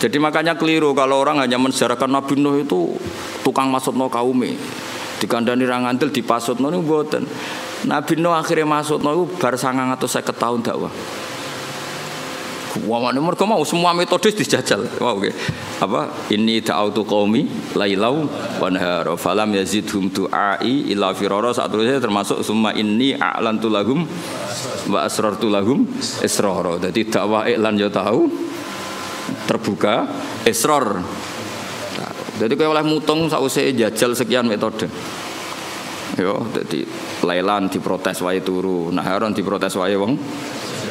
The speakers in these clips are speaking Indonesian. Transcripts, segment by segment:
Jadi makanya keliru kalau orang hanya mensejarahkan Nabi Nuh itu tukang masutno kaume. Dikandani ra ngandel dipasutno niku mboten. Nabi Nuh akhirnya masutno iku bar 950 tahun dakwah. Wah, mereka mau semua metode dijajal. Wow, okay. Apa? Ini da'autu qaumi lailau wa nahara falam yazidhum du'ai illa firara. Saterusnya termasuk summa inni a'lantu lahum wa asrartu lahum israra. Jadi dakwah iklan yo tahu terbuka israr. Jadi kaya oleh mutung sausé jajal sekian metode. Yo, jadi lailan diprotes wae turu, naharon diprotes wae wong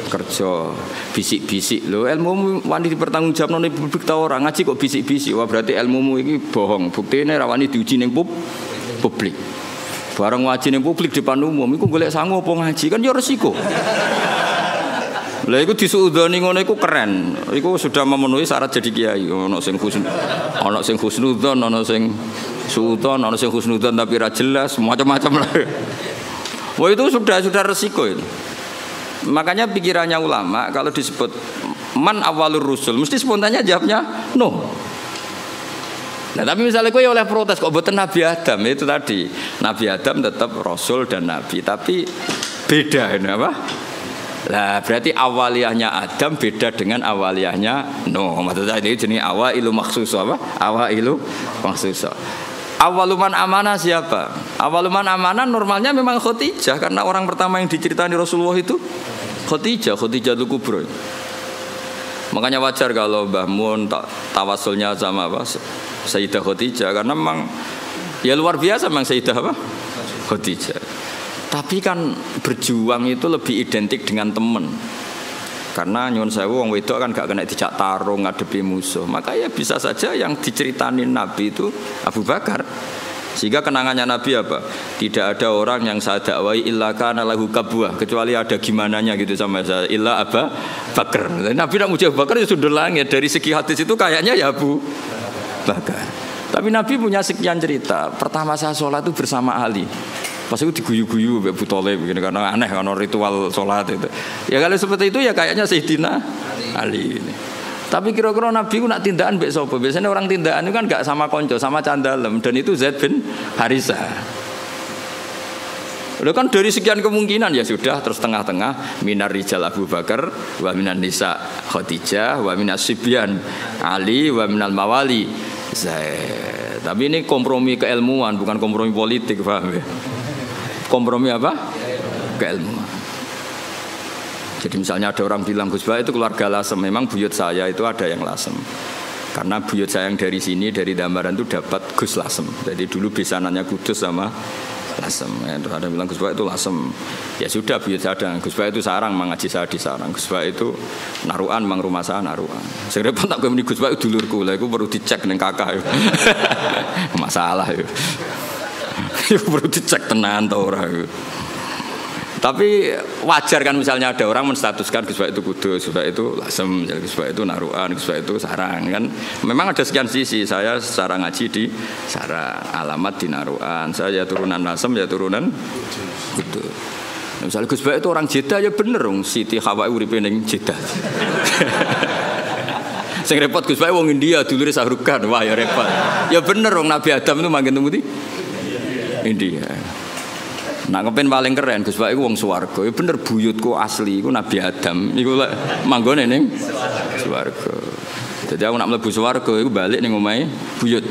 kerja, bisik-bisik lho, ilmumu wani dipertanggungjawabno ning publik ta ora, ngaji kok bisik-bisik, wah berarti ilmumu iki bohong, buktine ra wani diuji ning publik. Bareng ngaji ning publik depan umum iku golek sangu apa ngaji kan ya resiko. Lah iku disuudoni ngono iku keren. Iku sudah memenuhi syarat jadi kiai. Ana sing husnudzon, ana sing suudzon, ana sing husnudzon tapi ra jelas, macam-macam lah. Wah itu sudah resiko itu. Makanya pikirannya ulama kalau disebut man awalur rusul mesti spontannya jawabnya no. Nah tapi misalnya gue oleh protes kok bukan Nabi Adam itu tadi Nabi Adam tetap Rasul dan Nabi tapi beda ini apa? Lah berarti awaliyahnya Adam beda dengan awaliyahnya no. Maksudnya ini jenis awailu maksus apa? Awailu maksus. Awaluman amanah siapa? Awaluman amanah normalnya memang Khadijah karena orang pertama yang diceritani Rasulullah itu Khadijah Kubra. Makanya wajar kalau Mbah Mun tawasulnya sama apa? Sayyidah Khadijah karena memang ya luar biasa memang Sayyidah apa? Khadijah. Tapi kan berjuang itu lebih identik dengan teman. Karena nyuwun sewu wong wedok kan gak kena dijak tarung ngadepi musuh. Maka ya bisa saja yang diceritain Nabi itu Abu Bakar. Sehingga kenangannya Nabi apa? Tidak ada orang yang saya dakwai illa kana lahu kabwah, kecuali ada gimananya gitu sama saya. Illa Abu Bakar. Nabi nak muji Abu Bakar ya sudah langit. Dari segi hadis itu kayaknya ya Abu Bakar. Tapi Nabi punya sekian cerita. Pertama saya sholat itu bersama Ali. Pas itu diguyu-guyu Abu Thalib begini karena aneh karena ritual sholat itu. Ya kalau seperti itu ya kayaknya Sayyidina Ali ini. Tapi kira-kira Nabi ku nak tindakan mbek sapa? Biasanya orang tindakan itu kan enggak sama konco, sama candalem dan itu Zaid bin Harisah. Udah kan dari sekian kemungkinan ya sudah terus tengah-tengah minar rijal Abu Bakar wa minan nisa Khadijah wa minas sibyan Ali wa minal mawali Zaid. Tapi ini kompromi keilmuan bukan kompromi politik, paham ya? Kompromi apa? Keilmuan. Jadi misalnya ada orang bilang Gus Bah itu keluarga Lasem. Memang buyut saya itu ada yang Lasem. Karena buyut saya yang dari sini dari Dambaran itu dapat Gus Lasem. Jadi dulu besanannya Kudus sama Lasem. Terus ada yang bilang Gus Bah itu Lasem. Ya sudah buyut saya ada. Gus Bah itu Sarang, mengaji saya di Sarang. Gus Bah itu Naruan, mang rumah saya Naruan. Saya repot tak kemini Gus Bah itu dulurku. Lah itu perlu dicek dengan kakak. Masalah itu. Itu perlu dicek tenan atau orang. Tapi wajar kan misalnya ada orang menstatuskan Gus Bah itu Kudus, Gus Bah itu Lasem, Gus Bah itu Naruan, Gus Bah itu Sarang kan. Memang ada sekian sisi. Saya secara ngaji di Sarang, alamat di Naruan. Saya ya turunan Lasem, ya turunan Kudus. Nah, misalnya Gus Bah itu orang Jeddah ya bener dong. Siti Hawa uripe ning Jeddah. Sing repot Gus Bah wong India dulure Sahrukan. Wah ya repot. Ya bener dong Nabi Adam itu manggen temu di India. Nah kepen paling keren Gus Bah iku wong swarga. Ya bener buyutku asli iku Nabi Adam. Iku lek manggone ning swarga. Jadi aku nak mlebu swarga iku balik ning omahe buyut.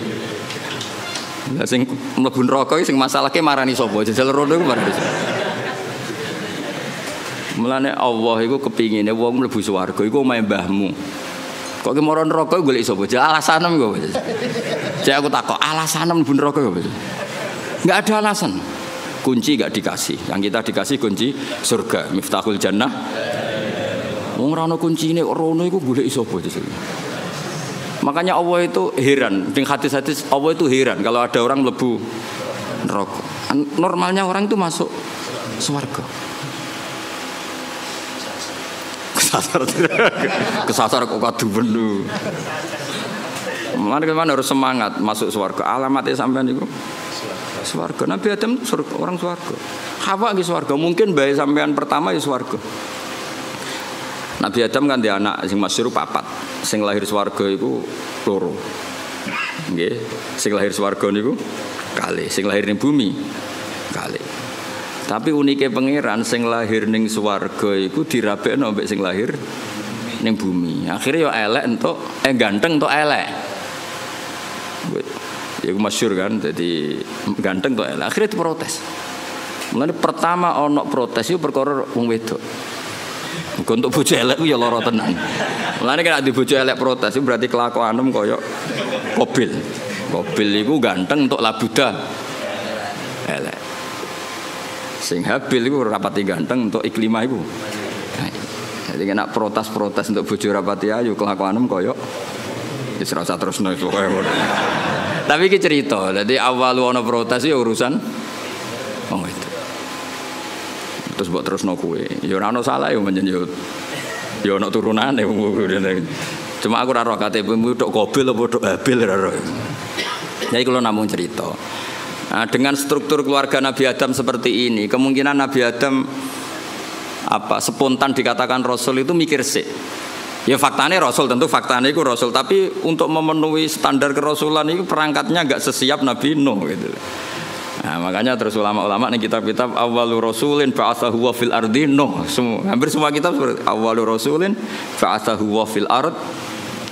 Lah sing mlebu neraka iki sing masalahke marani sapa? Jajal rono iku marani. Mulane Allah iku kepingine wong mlebu swarga iku omahe mbahmu. Kok ki mara neraka golek sapa? Alasanem kok. Jadi aku takok alasanem mlebu neraka kok. Enggak ada alasan. Kunci enggak dikasih. Yang kita dikasih kunci surga, miftahul jannah. Wong ora ono kuncine rono iku golek sapa jajal. Makanya Allah itu heran. Di hadis-hadis Allah itu heran kalau ada orang mlebu neraka. Normalnya orang itu masuk surga. Kesasar kok kadu benu. Mana harus semangat masuk surga. Alamatnya sampean niku surga. Nabi Adam itu surga, orang surga. Hawa ki surga. Mungkin bayi sampean pertama ya surga. Nabi Adam kan dia anak sing masyhur papat. Sing lahir swarga iku loro. Nggih, sing lahir swarga niku kalih, sing lahir ning bumi kalih. Tapi unike pangeran sing lahir ning swarga iku dirabekno mbek sing lahir ning bumi. Akhirnya ya elek entuk ganteng entuk elek. Ya iku masyhur kan, jadi ganteng entuk elek. Akhirnya diprotes. Mulane pertama ana protes iku perkara wong wedok. Muga untuk bojo elek ku ya lara tenan. Mulane nek di bojo elek protes itu berarti kelakuanem kaya Qabil. Qabil iku ganteng untuk labuda elek. Sing Habil iku rapati ganteng untuk Iklimah iku. Jadi nek protes-protes untuk bojo rapati ayu kelakuanem kaya wis ora usah terusno pokoke ngono. Tapi iki cerita, dadi awal ana protes ya urusan wong itu. Terus mbok terusno kowe. Ya ora ono salah ya menjen yo. Ya ono turunane. Cuma aku ora roh KTP-mu tok Qabil apa tok Habil ora roh. Jadi kalau namung cerita. Nah, dengan struktur keluarga Nabi Adam seperti ini, kemungkinan Nabi Adam spontan dikatakan Rasul itu mikir sih. Ya faktanya Rasul, tentu faktanya itu Rasul. Tapi untuk memenuhi standar kerasulan itu perangkatnya enggak sesiap Nabi Nuh gitu. Nah, makanya terus ulama-ulama nih kitab-kitab awalur rasulin ba'atsahu wa fil ardi Nuh. Hampir semua kitab seperti awalur rasulin ba'atsahu wa fil ard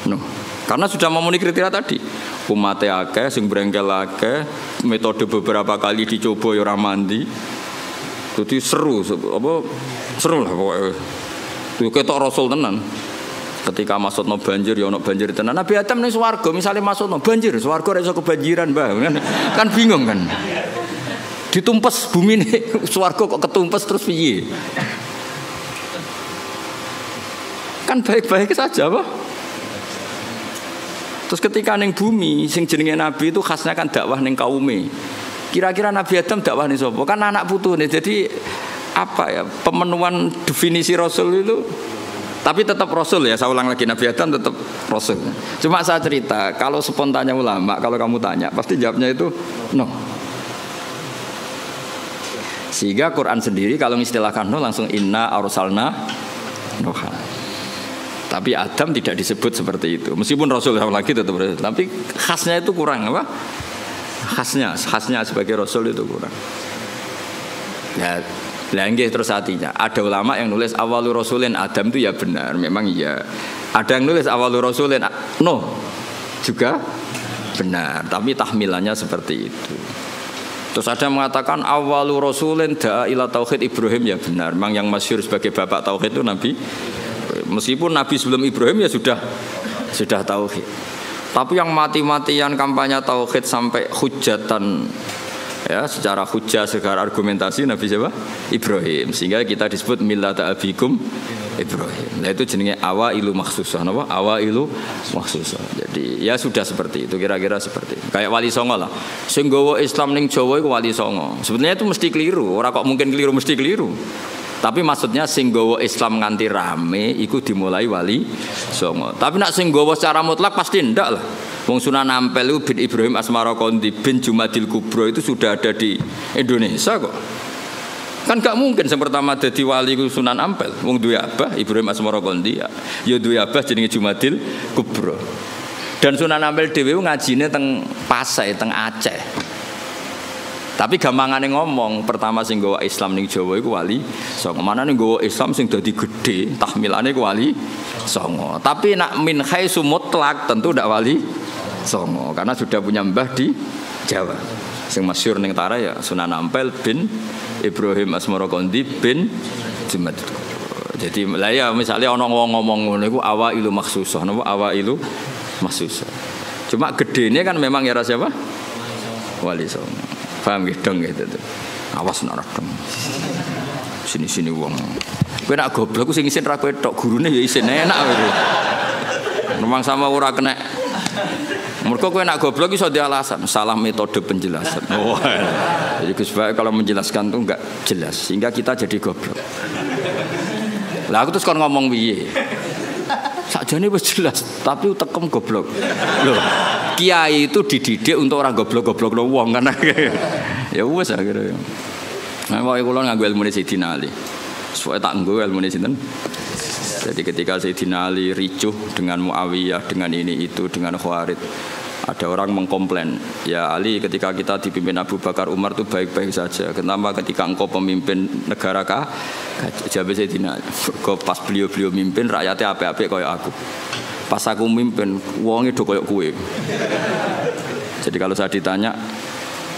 Nuh. Karena sudah memenuhi kriteria tadi. Umate akeh sing brengkel akeh, metode beberapa kali dicoba ya ora mandi. Jadi seru lah pokoknya. Itu ketok rasul tenan. Ketika masukno banjir ya ono banjir tenan. Nabi Adam ning swarga misale masukno banjir, swarga ora iso kebanjiran, Mbah. Kan bingung kan. Ditumpes bumi ini swarga kok ketumpes terus piye? Kan baik-baik saja, Pak. Terus ketika ning bumi sing jenenge nabi itu khasnya kan dakwah ning kaume. Kira-kira Nabi Adam dakwah ning sapa? Kan anak putune. Jadi pemenuhan definisi rasul itu. Tapi tetap Rasul ya, saya ulang lagi, Nabi Adam tetap Rasul. Cuma saya cerita, kalau spontannya ulama, kalau kamu tanya, pasti jawabnya itu no. Sehingga Quran sendiri kalau mengistilahkan no langsung inna arsalna Nuha. Tapi Adam tidak disebut seperti itu. Meskipun Rasul lagi tetap Rasul, tapi khasnya itu kurang apa? Khasnya sebagai Rasul itu kurang. Ya. Langgih terus hatinya. Ada ulama yang nulis awalur rasulin Adam itu ya benar, memang iya. Ada yang nulis awalur rasulin no juga benar, tapi tahmilannya seperti itu. Terus ada yang mengatakan awalur rasulin da'a ila tauhid Ibrahim ya benar. Memang yang masyhur sebagai bapak tauhid itu Nabi. Meskipun Nabi sebelum Ibrahim ya sudah tauhid. Tapi yang mati-matian kampanye tauhid sampai hujatan ya, secara hujah, secara argumentasi Nabi siapa? Ibrahim. Sehingga kita disebut millata abikum Ibrahim. Nah itu jenenge awailu makhsusah. Napa? Awailu makhsusah. Jadi ya sudah seperti itu, kira-kira seperti itu. Kayak Wali Songo lah. Sing nggawa Islam ning Jawa iku Wali Songo. Sebenarnya itu mesti keliru. Ora kok mungkin keliru, mesti keliru. Tapi maksudnya sing nggawa Islam nganti rame iku dimulai Wali Songo. Tapi nak sing nggawa secara mutlak pasti ndak lah. Wong Sunan Ampel itu bin Ibrahim Asmara Kondi bin Jumadil Kubro itu sudah ada di Indonesia kok. Kan gak mungkin yang pertama jadi wali itu Sunan Ampel. Wong duwe abah Ibrahim Asmara Kondi ya duwe abah jenenge Jumadil Kubro. Dan Sunan Ampel dhewe ngajine teng Pasai, teng Aceh. Tapi gampangane ngomong, pertama sing nggawa Islam ning Jawa iku Wali Songo. Manane nggawa Islam sing dadi gedhe, tahmilane iku Wali Songo. Tapi nak min haitsu mutlak tentu ndak Wali Songo karena sudah punya mbah di Jawa. Sing masyhur ning Tara ya Sunan Ampel bin Ibrahim Asmara Kondi bin Jumadil. Jadi lah ya misalnya ana wong ngomong ngono iku awailu makhsusah, napa awailu makhsusah. Cuma gedene kan memang ya siapa? Wali Songo. Paham gitu gitu. Awas nak radeng. Sini-sini wong. Kowe nak goblok ku sing isin ra kowe tok, gurune ya isin enak kowe. Memang sama ora kena. Mergo kowe nak goblok iso di alasan, salah metode penjelasan. Oh. Jadi Gus Bae kalau menjelaskan tuh enggak jelas sehingga kita jadi goblok. Lah aku terus kon ngomong piye? Sakjane wis jelas, tapi utekem goblok. Loh, kiai itu dididik untuk orang goblok-goblok lo wong kan. Ya wis akhire. Nah, wae kula nganggo ilmune Sidina Ali. Suwe tak nggo ilmune sinten? Jadi ketika Sayyidina Ali ricuh dengan Muawiyah, dengan ini itu, dengan Khawarij, ada orang mengkomplain, ya Ali, ketika kita dipimpin Abu Bakar Umar itu baik-baik saja. Kenapa ketika engkau pemimpin negara kah? Jawab Sayyidina, kok pas beliau mimpin rakyatnya apik-apik kayak aku. Pas aku mimpin, wonge do kayak kue. Jadi kalau saya ditanya,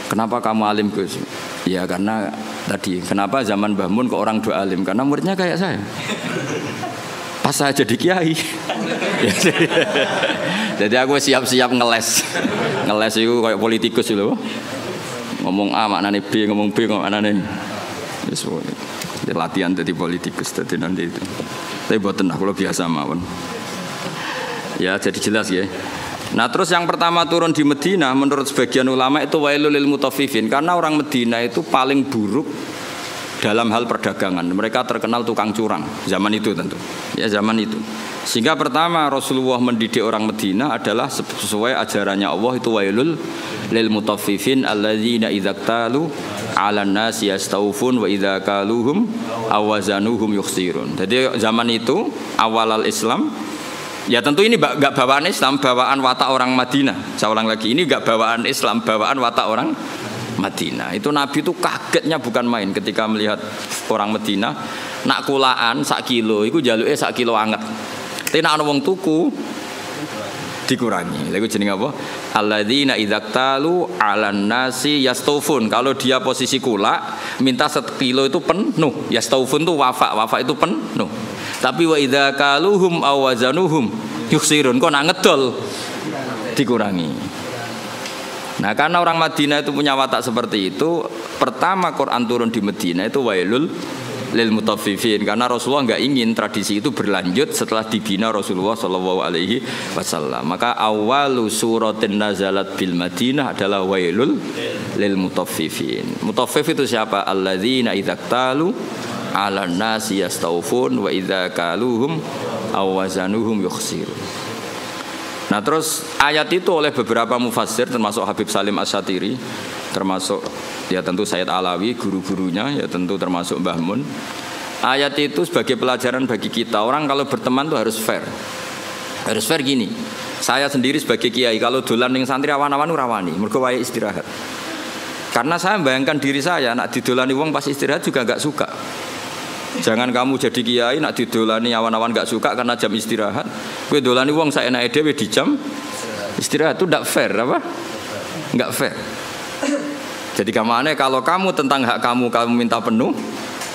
kenapa kamu alim Gus? Ya karena tadi, kenapa zaman Mbah Mun kok orang do alim? Karena muridnya kayak saya. Pas saya jadi kiai. Jadi aku siap-siap ngeles itu kayak politikus loh. Ngomong A maknane B, ngomong B maknane. Wis latihan jadi politikus tadi nanti itu. Tapi boten aku biasa mawon. Ya jadi jelas ya. Nah terus yang pertama turun di Medina menurut sebagian ulama itu wailul lil mutaffifin, karena orang Medina itu paling buruk dalam hal perdagangan. Mereka terkenal tukang curang zaman itu tentu. Ya zaman itu. Sehingga pertama Rasulullah mendidik orang Medina adalah sesuai ajarannya Allah, itu wailul lil mutaffifin alladzina idza qtalu 'alan nasi yastawfun wa idza kaluhum awazanuhum yukhsirun. Jadi zaman itu awal Islam, ya tentu ini enggak bawaan Islam, bawaan watak orang Madinah. Saya ulang lagi, ini enggak bawaan Islam, bawaan watak orang Madinah. Itu Nabi itu kagetnya bukan main ketika melihat orang Madinah nak kulaan sak kilo, itu jaluke sak kilo anget. Tapi nak ana wong tuku dikurangi. Lha iku jenenge apa? Alladzina idza qtalu 'alan nasi yastawfun. Kalau dia posisi kula, minta 1 kilo itu penuh. Yastawfun itu wafa itu penuh. Tapi wa idza kaluhum aw wazanuhum yukhsirun, kok nak ngedol dikurangi. Nah, karena orang Madinah itu punya watak seperti itu, pertama Quran turun di Madinah itu wailul lil mutaffifin, karena Rasulullah enggak ingin tradisi itu berlanjut setelah dibina Rasulullah sallallahu alaihi wasallam. Maka awalu suratin nazalat bil Madinah adalah wailul lil mutaffifin. Mutaffif itu siapa? Alladzina idza qtalu 'alan nasi yastawfun wa idza kaluhum aw wazanuhum yukhsirun. Nah terus ayat itu oleh beberapa mufassir termasuk Habib Salim Asy-Syatiri, termasuk ya tentu Sayyid Alawi, guru-gurunya, ya tentu termasuk Mbah Mun. Ayat itu sebagai pelajaran bagi kita, orang kalau berteman itu harus fair. Harus fair gini, saya sendiri sebagai kiai kalau dolan ning santri awan-awan rawani, mergo wae istirahat. Karena saya membayangkan diri saya nak didolani wong pas istirahat juga enggak suka. Jangan kamu jadi kiai nak didolani awan-awan enggak suka karena jam istirahat. Kowe dolani wong saenake dhewe di jam istirahat, itu enggak fair apa? Enggak fair. Jadi kamane kalau kamu tentang hak kamu minta penuh,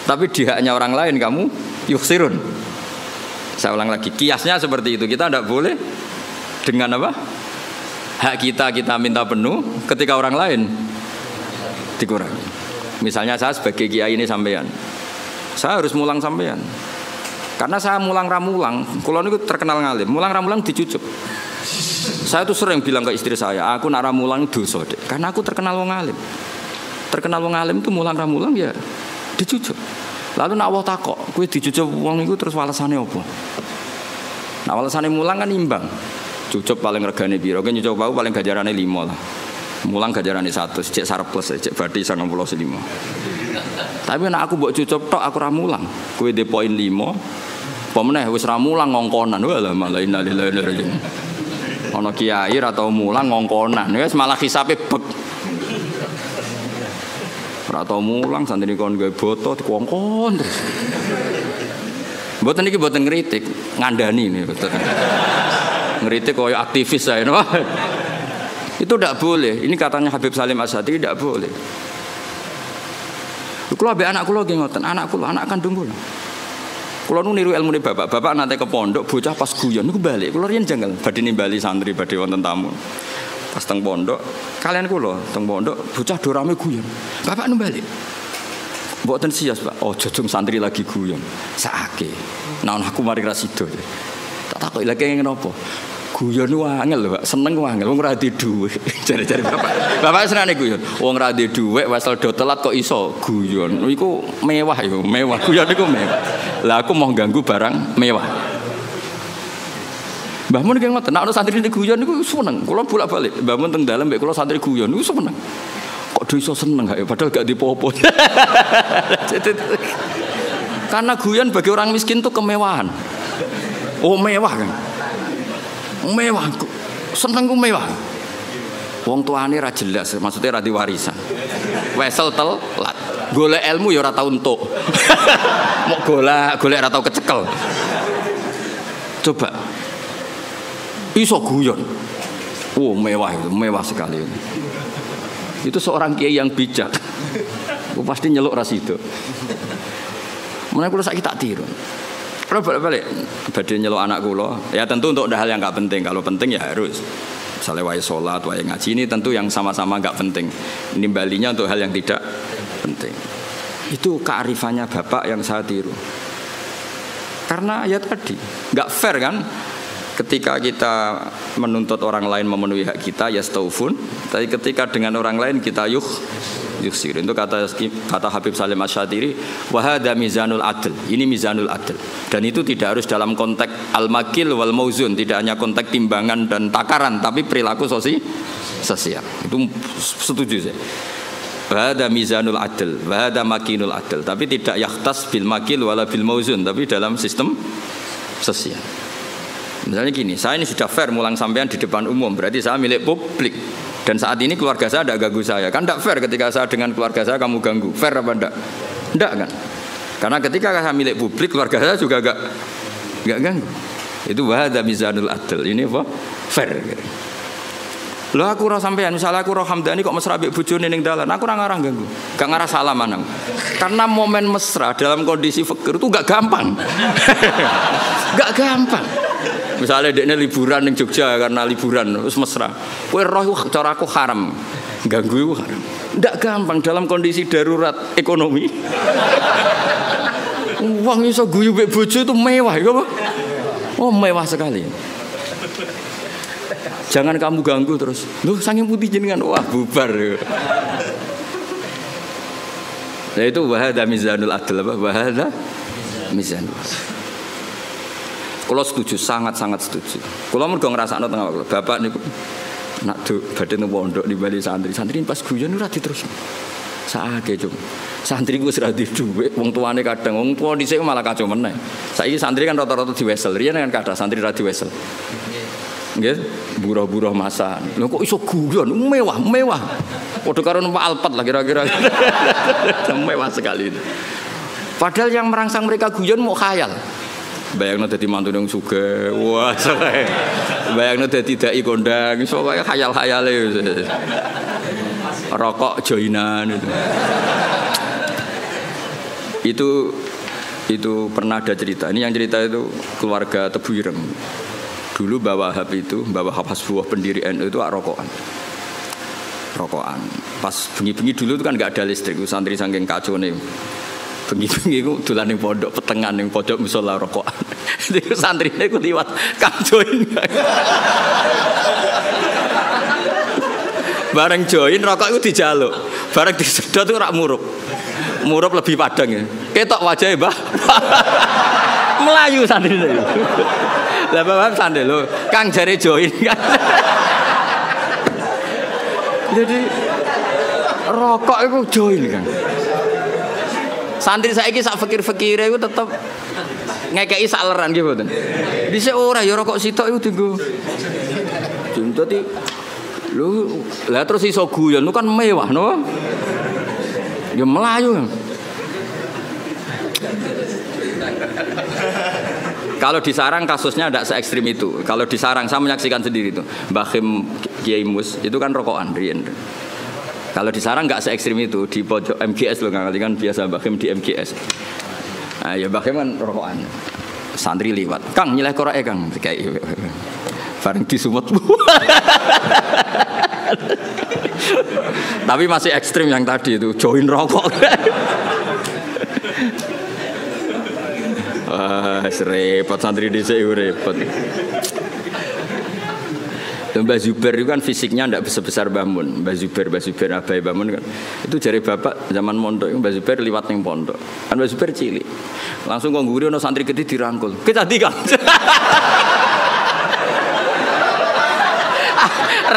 tapi di haknya orang lain kamu yuksirun. Saya ulang lagi, kiasnya seperti itu. Kita tidak boleh dengan apa? Hak kita minta penuh, ketika orang lain dikurangi. Misalnya saya sebagai kiai ini sampean, saya harus mulang sampean. Karena saya mulang ramulang, kalau ini terkenal ngalim, mulang ramulang dicucuk. Saya tuh sering bilang ke istri saya, aku nak ramulang dosa deh, karena aku terkenal wong alim. Terkenal wong alim itu mulang ramulang ya dicucuk. Lalu nak Allah takok, kowe dicucuk wong iku terus walesane apa? Nah walesane mulang kan imbang. Cucuk paling regane piro? Kowe nyucuk wau paling gajarane 5 lah. Mulang gajarane 1, cek surplus, cek badhe 95. Tapi nek aku mbok cucup tok aku ra mulang. Kowe de poin 5. Apa meneh wis ra mulang ngongkonan. Walah malah innalillahi wa inna ilaihi raji'un. Ana kiai ra tau mulang ngongkonan. Wis malah hisabe bek. Ra tau mulang santri kon gawe boto dikongkon terus. Mboten iki mboten ngritik, ngandani nih betul. Ngritik koyo aktivis saya. Itu tidak boleh. Ini katanya Habib Salim Asy-Syatiri tidak boleh. Kulo ambek anak kulo nggih ngoten, anak kandung kulo. Kulo nu niru ilmune bapak. Bapak nate ke pondok, bocah pas guyon niku balik. Kulo riyen janggal badhe nimbali santri badhe wonten tamu. Pas teng pondok, kalian kulo teng pondok bocah do rame guyon. Bapak nu balik. Mboten sias, Pak. Oh, jojong santri lagi guyon. Sakake. Nah, aku mari ra sida. Tak takoki lha kene napa? Guyon ku angel lho, Pak. Seneng ku angel, wong ora di dhuwit. Jare-jare bapak. Bapak senane guyon. Wong ora di dhuwit wesel do telat kok iso guyon. Iku mewah iku, mewah. Guyon iku mewah. Lah aku mau ganggu barang mewah. Mbah Mun ki ngoten, nek ana santri guyon niku seneng. Kula bolak-balik. Mbah Mun teng dalem mbek kula santri guyon niku seneng. Kok do iso seneng gak ya padahal gak dipopo. Karena guyon bagi orang miskin itu kemewahan. Oh mewah kan. Mewah. Senengku mewah. Wong tuane ra jelas, maksudnya ra diwarisan. Wesel telat. Golek ilmu ya ora tau entuk. Mok golek ora tau kecekel. Coba. Iso guyon. Oh mewah sekali. Itu seorang kiai yang bijak. Pasti nyeluk ras itu. Mulai kula saiki tak tiru. Kalau balik badhe nyeluk anak kula, ya tentu untuk hal yang enggak penting. Kalau penting ya harus. Misalnya wae salat, wae ngaji ini tentu yang sama-sama enggak penting. Nimbalinya untuk hal yang tidak penting. Itu kearifannya bapak yang saya tiru. Karena ya tadi, enggak fair kan? Ketika kita menuntut orang lain memenuhi hak kita, ya staufun. Tapi ketika dengan orang lain kita yuksir. Itu kata Habib Salim Asy-Syatiri, wahada mizanul adl. Ini mizanul adl. Dan itu tidak harus dalam konteks al-makil wal mauzun, tidak hanya konteks timbangan dan takaran, tapi perilaku sosial. Itu setuju saya. Wahada mizanul adl, wahada makinul adl. Tapi tidak yakhtas bil makil wala bil mauzun, tapi dalam sistem sosial. Misalnya gini, saya ini sudah fair mulang sampean di depan umum, berarti saya milik publik. Dan saat ini keluarga saya tidak ganggu saya. Kan tidak fair ketika saya dengan keluarga saya kamu ganggu. Fair apa enggak? Enggak kan? Karena ketika saya milik publik, keluarga saya juga enggak ganggu. Itu wahada mizanul adl. Ini apa? Fair. Loh aku roh sampean, misalnya aku roh Hamdani kok mesra mbek bojone ning dalan, aku ora ngarah ganggu. Gak ngarah salaman aku. Karena momen mesra dalam kondisi fakir itu gak gampang. Gak gampang. Misalnya dekne liburan ning Jogja karena liburan terus mesra. Kowe roh cara aku haram. Ganggu iku haram. Ndak gampang dalam kondisi darurat ekonomi. Uang iso guyu mbek bojo itu mewah ya apa? Oh mewah sekali. Jangan kamu ganggu terus. Loh saking putih jenengan wah bubar. Nah itu wahada mizanul adl apa? Wahada mizanul. Kalau setuju, sangat-sangat setuju. Kalau mergo ngrasakno tengah waktu, bapak niku nak badhe nang pondok di Bali santri pas guyon ora diterus. Saake cum. Santri ku wis ra di dhuwit, wong tuane kadang wong tuwa dhisik malah kacau meneh. Saiki santri kan rata-rata diwesel. Riyen kan kathah santri ra diwesel. Nggih, buruh-buruh masa. Lho kok iso guyon mewah. Padha karo numpak Alphard lah kira-kira. Mewah sekali. Padahal yang merangsang mereka guyon mau khayal. Bayangno dadi mantu nang sugih. Wah, sae. Bayangno dadi dai kondang, iso kaya khayal-khayale. Rokok joinan itu. Itu pernah ada cerita. Ini yang cerita itu keluarga Tebu Ireng. Dulu Mbah Wahab itu, Mbah Wahab Hasbuah pendiri NU itu rokokan. Pas bengi-bengi dulu itu kan enggak ada listrik, santri saking kacone. Bengi-bengi ku dolan ning pondok petengan ning pojok musala rokokan. Iku santrine ku liwat Kang join. Bareng join rokok iku dijaluk. Bareng disedot ora murup. Murup lebih padang ya. Ketok wajahe, Mbah. Melayu santrine. Lah Bapak sandel lho, Kang jare join kan. Jadi rokok iku join kan. Santri saiki sak fakir-fakire iku tetep ngekeki sak leran nggih mboten. Dhisik ora ya rokok sitok iku dienggo. Dadi lho, lah terus iso guyon kan mewah no. Ya melayu. Kalau di Sarang kasusnya tidak se-ekstrim itu. Kalau di Sarang saya menyaksikan sendiri itu. Mbah Khim Kiai Mus itu kan rokokan riyen. Kalau di Sarang nggak se-ekstrim itu, di pojok MGS loh kan biasa Mbah Khim di MGS. Nah, ya Mbah Khim kan rokokan. Santri liwat. Kang nyileh koroke Kang kayak bareng disumut. Tapi masih ekstrim yang tadi itu join rokok. Repot santri dhisik repot. Mbah Zubair itu kan fisiknya tidak sebesar Mbah Mun. Mbah Zubair abai Mbah Mun kan. Itu jari bapak zaman mondok Mbah Zubair liwat ning pondok. Kan Mbah Zubair cilik. Langsung kok ngguri ono santri gede dirangkul. Kecadi Kang.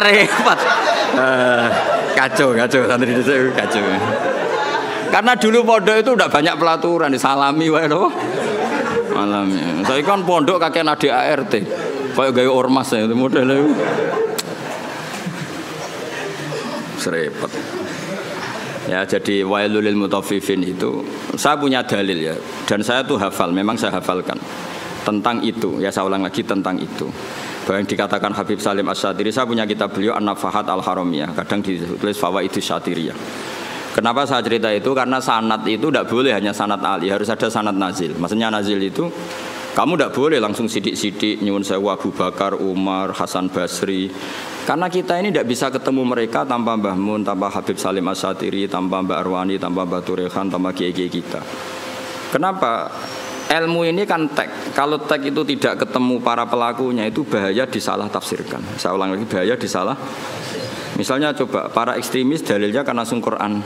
Repot. Kacau santri dhisik kacau. Karena dulu pondok itu udah banyak pelaturan disalami wae lho. Alami. Saya kan pondok kakek nadi ART. Kayak gaya ormas ya modelnya. Serempet. Ya jadi wailul lil mutaffifin itu saya punya dalil ya dan saya tuh hafal, memang saya hafalkan tentang itu. Ya saya ulang lagi tentang itu. Bahwa yang dikatakan Habib Salim Asy-Syatiri, saya punya kitab beliau An-Nafahat Al-Haramiyah, kadang ditulis Fawaidus Syatiriyah. Kenapa saya cerita itu? Karena sanad itu tidak boleh hanya sanad ali, harus ada sanad nazil. Maksudnya nazil itu kamu tidak boleh langsung sidik-sidik nyuwun sewu Abu Bakar, Umar, Hasan Basri. Karena kita ini tidak bisa ketemu mereka tanpa Mbah Mun, tanpa Habib Salim Asy-Syatiri, tanpa Mbak Arwani, tanpa Mbah Turehan, tanpa kiai-kiai kita. Kenapa? Ilmu ini kan tek. Kalau tek itu tidak ketemu para pelakunya itu bahaya disalah tafsirkan. Saya ulang lagi, bahaya disalah. Misalnya coba para ekstremis dalilnya kan langsung Quran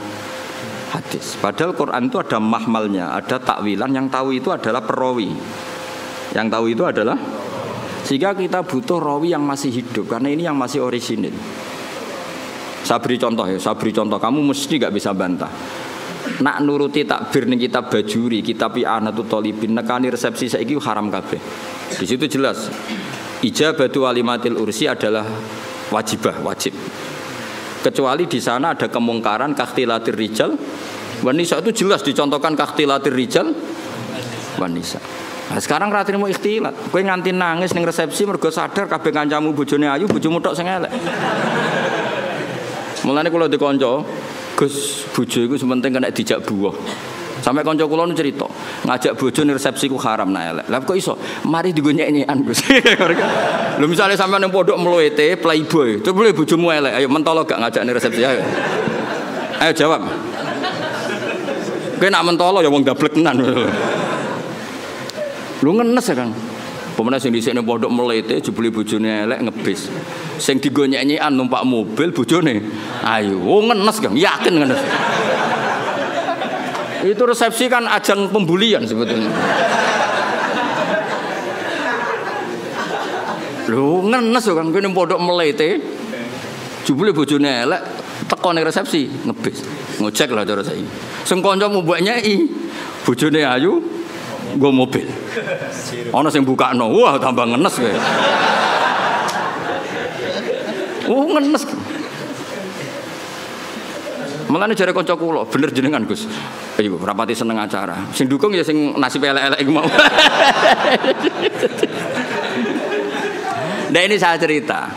hadis. Padahal Quran itu ada mahmalnya, ada takwilan. Yang tahu itu adalah perawi. Yang tahu itu adalah, sehingga kita butuh rawi yang masih hidup karena ini yang masih orisinil. Saya beri contoh ya, kamu mesti gak bisa bantah. Nak nuruti takbir ning kitab Bajuri, kitab I'anatul Thalibin, nekani resepsi saiki haram kabeh. Di situ jelas ijabatu walimatil ursi adalah wajib. Kecuali di sana ada kemungkaran kakhtilatir rijal wan nisa, itu jelas dicontohkan kakhtilatir rijal wan nisa. Nah, sekarang ra trimo ikhtilat. Kowe nganti nangis ning resepsi mergo sadar kabeh kancamu bojone ayu, bojomu tok sing elek. Mulane kula dikonco, Gus, bojo iku sementing kena dijak buah. Sampai kanca kula nu cerita, ngajak bojo ning resepsi ku haram nah elek. Lah kok iso? Mari digo nyek-nyekan, Gus. Lho misale sampean ning pondok mluwete playboy, coba boleh bojomu elek, ayo mentolo gak ngajak ning resepsi ayo. Ayo jawab. Kowe nak mentolo ya wong dablek tenan. Lu ngenes ya Kang. Pemene sing dhisik ning pondok mlete jebule bojone elek ngebis. Sing digo nyek-nyekan numpak mobil bojone. Ayo, ngenes Kang, yakin ngenes. Itu resepsi kan ajang pembulian sebetulnya. Lu ngenes Kang, kowe ning pondok mlete jebule bojone elek teko ning resepsi ngebis. Ngojek lah cara saiki. Sing kancamu mbok nyeki bojone ayu nggo mobil. Ana sing bukakno, wah tambah ngenes kowe. Ngenes. Mulane jare kanca kula, bener jenengan Gus. Ayo rapati seneng acara. Sing dukung ya sing nasib elek-elek iku mau. Nah ini saya cerita.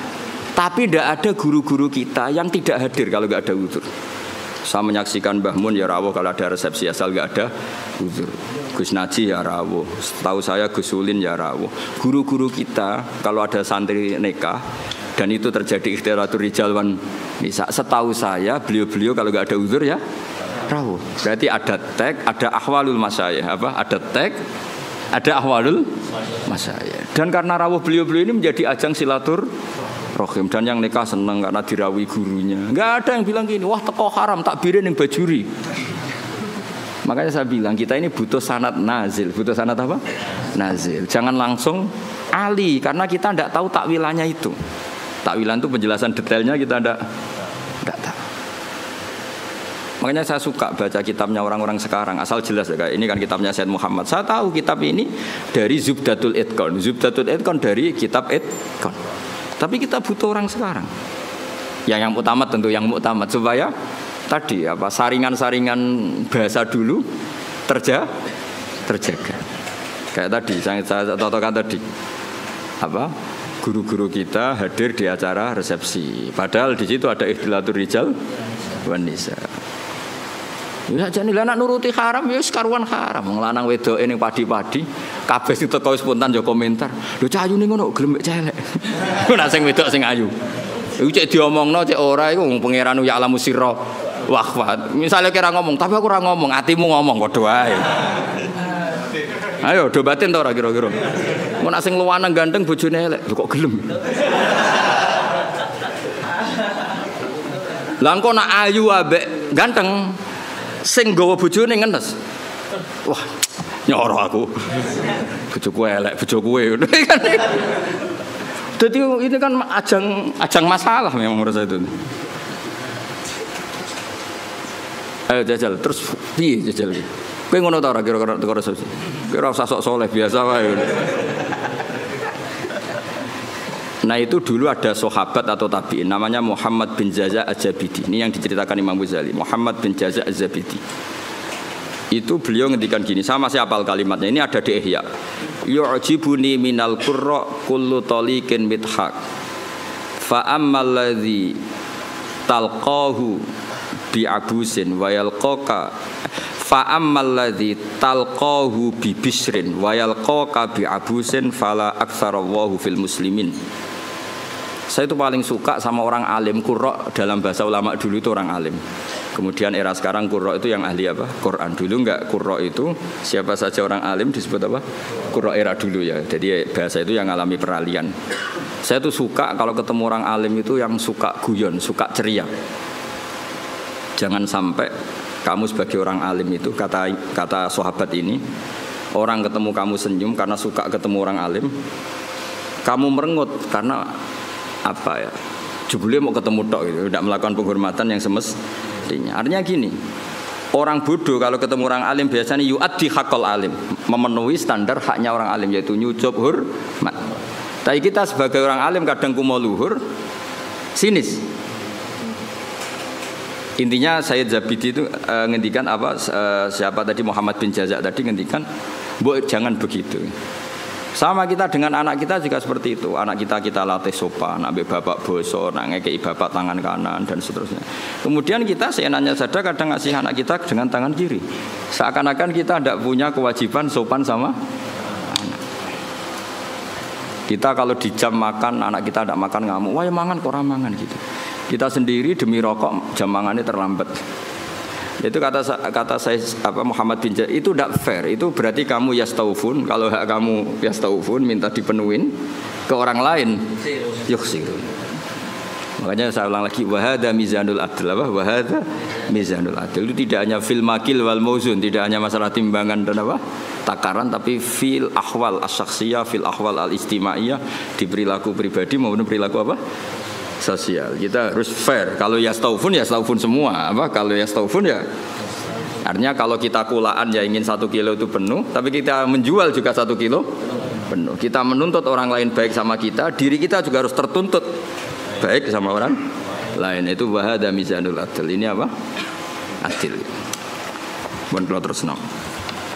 Tapi tidak ada guru-guru kita yang tidak hadir kalau nggak ada uzur. Saya menyaksikan Mbah Mun ya rawuh kalau ada resepsi asal nggak ada uzur. Gus Naji ya rawuh. Setahu saya Gus Ulin ya rawuh. Guru-guru kita kalau ada santri nikah dan itu terjadi ikhtilatul rijal wan nisa, setahu saya beliau-beliau kalau nggak ada uzur ya rawuh. Berarti ada tag, ada ahwalul masyayikh, ada tag, ada ahwalul masyayikh. Dan karena rawuh beliau-beliau ini menjadi ajang silaturahim dan yang nikah seneng karena dirawi gurunya. Nggak ada yang bilang gini, wah teko haram takbirin yang bajuri. Makanya saya bilang kita ini butuh sanad nazil. Butuh sanad apa? Nazil. Jangan langsung ali karena kita tidak tahu takwilannya itu. Takwilan itu penjelasan detailnya kita tidak tahu. Makanya saya suka baca kitabnya orang-orang sekarang asal jelas ya. Ini kan kitabnya Said Muhammad. Saya tahu kitab ini dari Zubdatul Itqan. Zubdatul Itqan dari kitab Itqan. Tapi kita butuh orang sekarang. Yang utama tentu yang muktamad supaya tadi saringan-saringan bahasa dulu terjaga. Kayak tadi saya contohkan tadi guru-guru kita hadir di acara resepsi. Padahal di situ ada ikhtilatul rijal wan nisa. Ya jane anak nuruti haram ya karuan haram. Lanang wedoke ning padi-padi kabeh sing teko spontan yo komentar. Lho cayune ngono gelem celek. Nek sing wedok sing ayu. Iku cek diomongno cek ora iku wong pangeran ya alamu sirra. Wah, misalnya kira ngomong, tapi aku ora ngomong, hatimu ngomong padha wae. Ayo, do batin to ora kira-kira. Mun nek sing luwanang ganteng bojone elek, kok gelem. Lah engko nek ayu ambek ganteng sing nggawa bojone ngenes. Wah, nyoro aku. Bojoku elek, bojoku ngono kan. Jadi ini kan ajang masalah memang menurut saya itu. Ayo jajal, terus piye jajal iki? Kowe ngono ta ora kira-kira teko resepsi? Kira usah sok soleh biasa wae. Nah itu dulu ada sahabat atau tabi'in namanya Muhammad bin Jaza Az-Zabidi. Ini yang diceritakan Imam Ghazali. Muhammad bin Jaza Az-Zabidi. Itu beliau ngendikan gini, sama masih hafal kalimatnya. Ini ada di Ihya. Yu'jibuni minal qurra kullu taliqin mithaq. Fa ammal ladzi talqahu bi abusin wa yalqaka fa ammal ladzi talqahu bi bisrin wa yalqaka bi abusin fala aktsarallahu fil muslimin. Saya itu paling suka sama orang alim. Qurra dalam bahasa ulama dulu itu orang alim. Kemudian era sekarang qurra itu yang ahli apa? Quran. Dulu enggak, qurra itu siapa saja orang alim disebut apa? Qurra era dulu ya. Jadi bahasa itu yang alami peralihan. Saya tuh suka kalau ketemu orang alim itu yang suka guyon, suka ceria. Jangan sampai kamu sebagai orang alim itu kata sahabat ini, orang ketemu kamu senyum karena suka ketemu orang alim, kamu merengut karena apa ya? Jebule mau ketemu tok gitu, tidak melakukan penghormatan yang semestinya. Artinya gini, orang bodoh kalau ketemu orang alim biasanya yu'addi haqqal alim, memenuhi standar haknya orang alim yaitu nyucup hormat. Tapi kita sebagai orang alim kadang kumo luhur, sinis. Intinya Sayyid Zabidi itu ngendikan apa? Siapa tadi Muhammad bin Jaza tadi ngendikan, jangan begitu. Sama kita dengan anak kita juga seperti itu. Anak kita latih sopan, ambil bapak boso, ngekei bapak tangan kanan dan seterusnya. Kemudian kita seenaknya saja kadang ngasih anak kita dengan tangan kiri. Seakan-akan kita tidak punya kewajiban sopan sama anak. Kita kalau di jam makan, anak kita tidak makan ngamuk, wah ya mangan kok mangan gitu. Kita sendiri demi rokok jam mangannya terlambat. Itu kata saya Muhammad bin Jaza itu tidak fair. Itu berarti kamu yastaufun. Kalau hak kamu yastaufun minta dipenuhin ke orang lain yuksirun. Makanya saya ulang lagi wahada mizanul adl apa wahada mizanul adl itu tidak hanya fil makil wal mauzun, tidak hanya masalah timbangan dan apa takaran, tapi fil ahwal as-syakhsiyah, fil ahwal al-istimaiyah, di perilaku pribadi maupun perilaku apa sosial. Kita harus fair. Kalau yastaufun semua. Apa? Kalau yastaufun ya artinya kalau kita kulaan ya ingin 1 kilo itu penuh, tapi kita menjual juga 1 kilo penuh. Kita menuntut orang lain baik sama kita, diri kita juga harus tertuntut baik sama orang lain. Itu wahada mizanul adl. Ini apa? Adil. Bon terus no.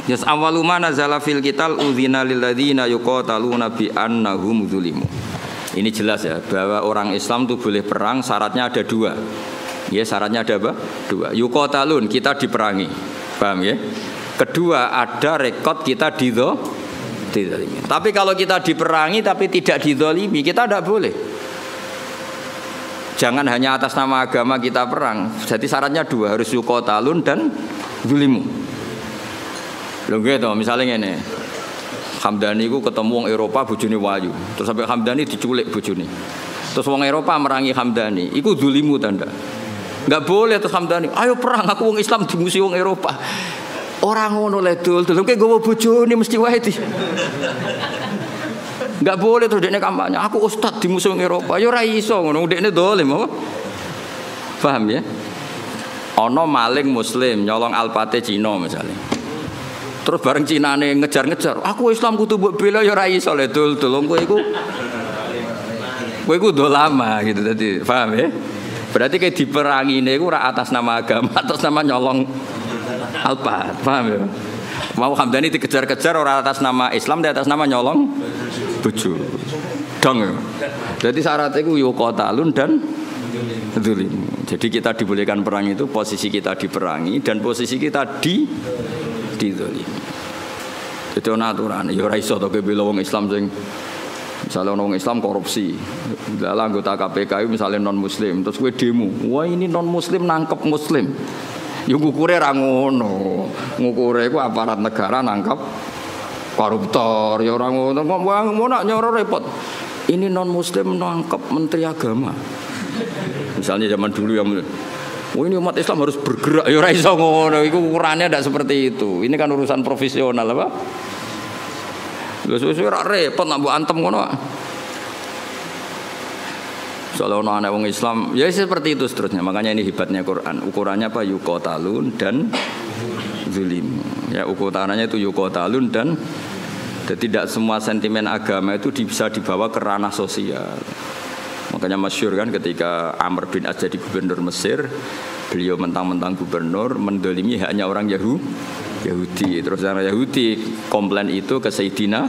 Yas awwalu ma nazala fil qital udzina lil ladzina yuqataluna bi annahum zulimu. Ini jelas ya bahwa orang Islam itu boleh perang, syaratnya ada 2. Ya, syaratnya ada apa? 2. Yuqatalun, kita diperangi. Paham ya? Kedua, ada rekod kita dizalimi. Tapi kalau kita diperangi tapi tidak dizalimi, kita tidak boleh. Jangan hanya atas nama agama kita perang. Jadi syaratnya 2, harus yuqatalun dan zulimu. Lho gitu, misalnya ini Hamdani ku ketemu wong Eropa bojone wayu. Terus sampai Hamdani diculik bojone. Terus wong Eropa merangi Hamdani, iku zulimu tanda. Enggak boleh terus Hamdani, ayo perang aku wong Islam dimusuhi wong Eropa. Ora ngono le dul, kowe gowo bojone mesti wae di. Enggak boleh terus dekne kampanye, aku ustaz dimusuhi wong Eropa. Ya ora iso ngono, dekne dolim apa? Paham ya? Ana maling muslim nyolong alpate Cina misalnya. Terus bareng Cinane ngejar-ngejar, aku Islam kudu mbok bela ya ora iso le dul kowe iku dolama gitu tadi. Paham ya? Berarti kayak diperangi niku ora atas nama agama, atas nama nyolong alpat. Paham ya? Mau Hamdani dikejar-kejar ora atas nama Islam, di atas nama nyolong bojo. Dong ya. Jadi syaratnya iku yuqatalun dan zulim. Jadi kita dibolehkan perang itu posisi kita diperangi dan posisi kita dizalimi. Itu aturan. Ya ora iso to bela wong Islam sing misale wong Islam korupsi. Dalam anggota KPK itu misalnya non muslim, terus kowe demo. Wah ini non muslim nangkep muslim. Ya ngukure ra ngono. Ngukure iku aparat negara nangkep koruptor. Ya ora ngono. Ngono nyoro repot. Ini non muslim nangkep menteri agama. Misalnya zaman dulu yang ini umat Islam harus bergerak, ya ora iso ngono, iku ukurannya tidak seperti itu. Ini kan urusan profesional apa? Wis ora repot nak mbok antem ngono. Soale ono anak wong Islam, ya seperti itu seterusnya. Makanya ini hebatnya Quran. Ukurannya apa? Yuqatalun dan zulim. Ya ukotananya itu yukotalun dan tidak semua sentimen agama itu bisa dibawa ke ranah sosial. Makanya masyhur kan ketika Amr bin As jadi gubernur Mesir, beliau mentang-mentang gubernur mendolimi hanya orang Yahudi. Terus orang Yahudi komplain itu ke Sayyidina